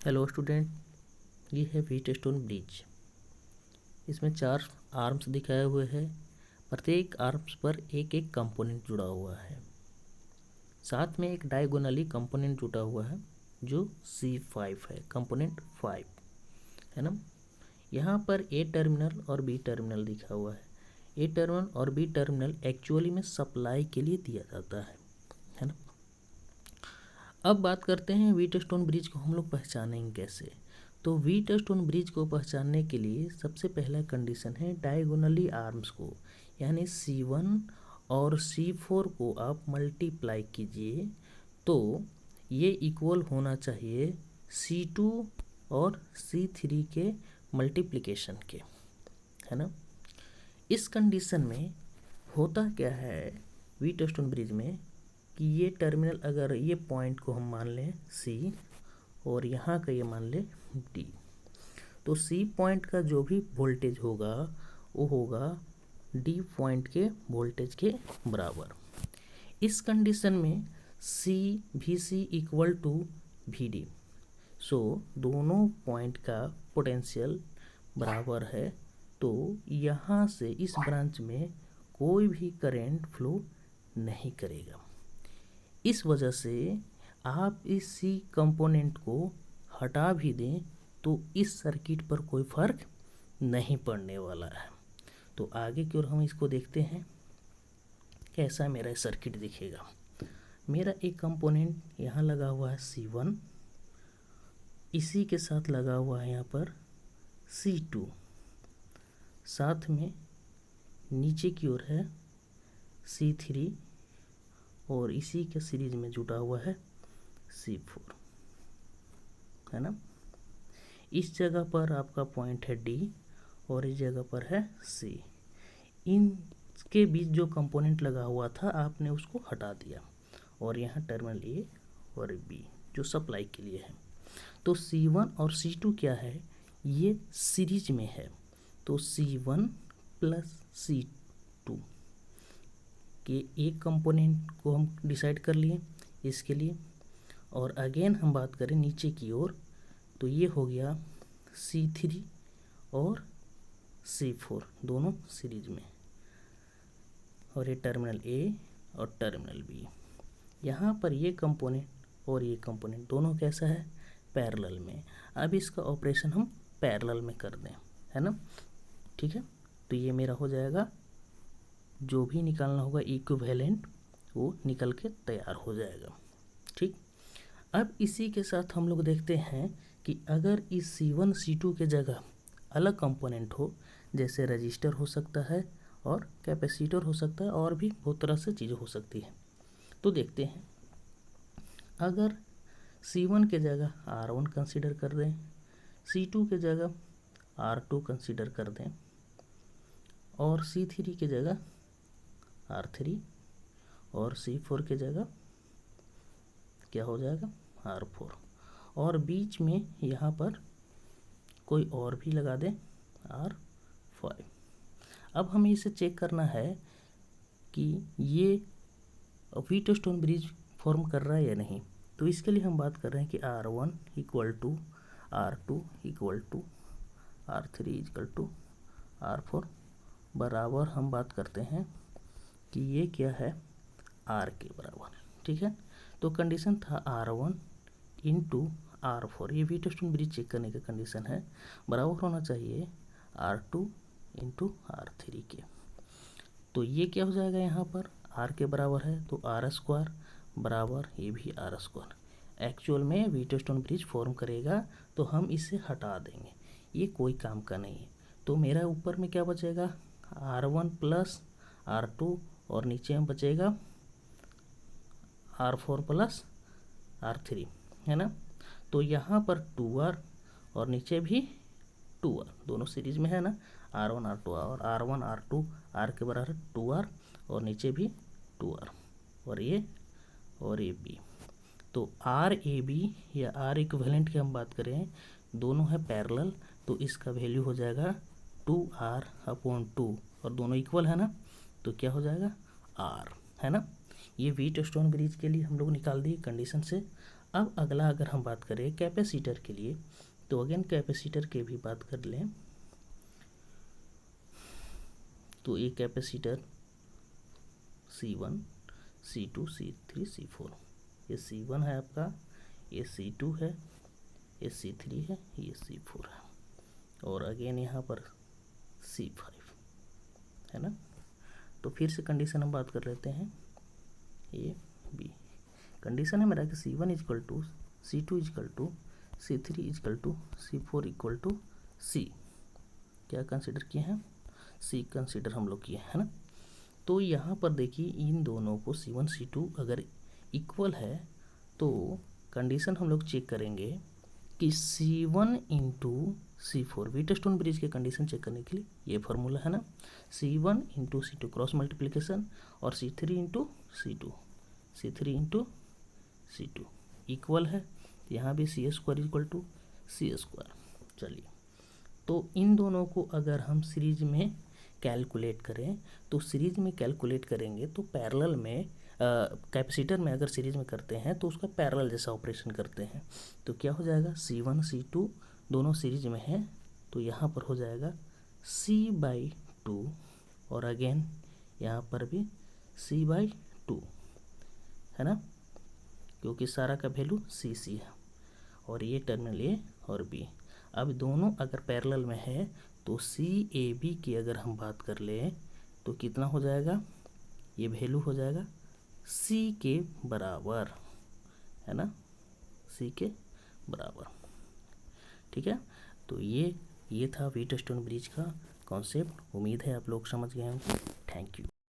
Hello student, ये है wheat stone bridge. इसमें 4 आर्म्स दिखाए हुए हैं। प्रत्येक आर्म्स पर एक एक कंपोनेंट जुड़ा हुआ है। साथ में एक डायगोनली कंपोनेंट जुड़ा हुआ है जो C5 है, कंपोनेंट 5 है ना। यहाँ पर ए टर्मिनल और बी टर्मिनल दिखा हुआ है। ए टर्मिनल और बी टर्मिनल एक्चुअली में सप्लाई के लिए दिया जाता है ना। अब बात करते हैं व्हीट स्टोन ब्रिज को हम लोग पहचानेंगे कैसे। तो व्हीट स्टोन ब्रिज को पहचानने के लिए सबसे पहला कंडीशन है डायगोनली आर्म्स को, यानी C1 और C4 को आप मल्टीप्लाई कीजिए तो ये इक्वल होना चाहिए C2 और C3 के मल्टीप्लिकेशन के, है ना। इस कंडीशन में होता क्या है व्हीट स्टोन ब्रिज में कि ये टर्मिनल, अगर ये पॉइंट को हम मान लें C और यहाँ का ये मान लें D, तो C पॉइंट का जो भी वोल्टेज होगा वो होगा D पॉइंट के वोल्टेज के बराबर। इस कंडीशन में VC इक्वल टू VD, सो दोनों पॉइंट का पोटेंशियल बराबर है। तो यहाँ से इस ब्रांच में कोई भी करंट फ्लो नहीं करेगा। इस वजह से आप इस C कंपोनेंट को हटा भी दें तो इस सर्किट पर कोई फर्क नहीं पड़ने वाला है। तो आगे की ओर हम इसको देखते हैं कैसा मेरा सर्किट दिखेगा। मेरा एक कंपोनेंट यहाँ लगा हुआ है C1, इसी के साथ लगा हुआ है यहाँ पर C2, साथ में नीचे की ओर है C3 और इसी के सीरीज में जुड़ा हुआ है C4, है ना। इस जगह पर आपका पॉइंट है D और इस जगह पर है C। इनके बीच जो कंपोनेंट लगा हुआ था आपने उसको हटा दिया और यहाँ टर्मिनल A और B जो सप्लाई के लिए है। तो C1 और C2 क्या है, ये सीरीज में है। तो C1 प्लस C2 के एक कंपोनेंट को हम डिसाइड कर लिए इसके लिए। और अगेन हम बात करें नीचे की ओर तो ये हो गया C3 और C4 दोनों सीरीज में, और ये टर्मिनल A और टर्मिनल B। यहाँ पर ये कंपोनेंट और ये कंपोनेंट दोनों कैसा है, पैरेलल में। अब इसका ऑपरेशन हम पैरेलल में कर दें, है ना। ठीक है, तो ये मेरा हो जाएगा, जो भी निकालना होगा इक्विवेलेंट वो निकल के तैयार हो जाएगा। ठीक, अब इसी के साथ हम लोग देखते हैं कि अगर इस C1 C2 के जगह अलग कंपोनेंट हो, जैसे रजिस्टर हो सकता है और कैपेसिटर हो सकता है और भी बहुत तरह से चीज़ें हो सकती है। तो देखते हैं, अगर C1 के जगह R1 कंसीडर कर दें, C2 के जगह R2 कंसीडर कर दें और C3 के जगह R3 और C4 के जगह क्या हो जाएगा R4, और बीच में यहाँ पर कोई और भी लगा दें R5। अब हमें इसे चेक करना है कि ये व्हीट स्टोन ब्रिज फॉर्म कर रहा है या नहीं। तो इसके लिए हम बात कर रहे हैं कि R1 equal to R2 equal to R3 equal to R4 बराबर, हम बात करते हैं कि ये क्या है R के बराबर। ठीक है, तो कंडीशन था R1 इंटू R4, ये व्हीट स्टोन ब्रिज चेक करने का कंडीशन है, बराबर होना चाहिए R2 इंटू R3 के। तो ये क्या हो जाएगा, यहाँ पर R के बराबर है तो R² बराबर ये भी R²। एक्चुअल में व्हीट स्टोन ब्रिज फॉर्म करेगा तो हम इसे हटा देंगे, ये कोई काम का नहीं है। तो मेरा ऊपर में क्या बचेगा R1 प्लस R2 और नीचे में बचेगा R4 प्लस R3, है ना। तो यहाँ पर 2R और नीचे भी 2R, दोनों सीरीज में है ना, R1 R2 और R1 R2 R के बराबर 2R और नीचे भी 2R और ये B। तो RAB या R इक्विवेलेंट की हम बात करें, दोनों है पैरेलल, तो इसका वैल्यू हो जाएगा 2R/2 और दोनों इक्वल है ना, तो क्या हो जाएगा R, है ना। ये व्हीट स्टोन ब्रिज के लिए हम लोग निकाल दिए कंडीशन से। अब अगला अगर हम बात करें कैपेसिटर के लिए, तो अगेन कैपेसिटर के भी बात कर लें। तो ये capacitor C1, C2, C3, C4, ये C1 है आपका, ये C2 है, ये C3 है, ये C4 है, और अगेन यहाँ पर C5 है ना। तो फिर से कंडीशन हम बात कर लेते हैं ए बी। कंडीशन है मेरा कि C1 is equal to C2 is equal to C3 is equal to C4 equal to C। क्या कंसिडर किए हैं? C कंसिडर हम लोग किए हैं ना। तो यहाँ पर देखिए इन दोनों को C1 C2 अगर इक्वल है तो कंडीशन हम लोग चेक करेंगे कि C1 into C4, Wheatstone bridge के कंडीशन चेक करने के लिए ये फार्मूला है ना, C1 into C2 cross multiplication, और C3 into C2, C3 into C2 equal है, यहाँ भी C square equal to C square. चलिए, तो इन दोनों को अगर हम सीरीज में कैलकुलेट करें, तो सीरीज में कैलकुलेट करेंगे तो पैरेलल में कैपेसिटर में अगर सीरीज में करते हैं तो उसका पैरेलल जैसा ऑपरेशन करते हैं, तो क्या हो जाएगा, C1 C2 दोनों सीरीज में है, तो यहाँ पर हो जाएगा C/2, और अगेन यहाँ पर भी C/2 है ना, क्योंकि सारा का वैल्यू C है, और ये टर्मिनल ए और बी। अब दोनों अगर पैरेलल में है तो CAB की अगर हम बात कर लें तो कितना हो जाएगा, ये वैल्यू हो जाएगा C के बराबर, है ना, C के बराबर। ठीक है, तो ये था व्हीटस्टोन ब्रिज का कॉन्सेप्ट। उम्मीद है आप लोग समझ गए होंगे। Thank you.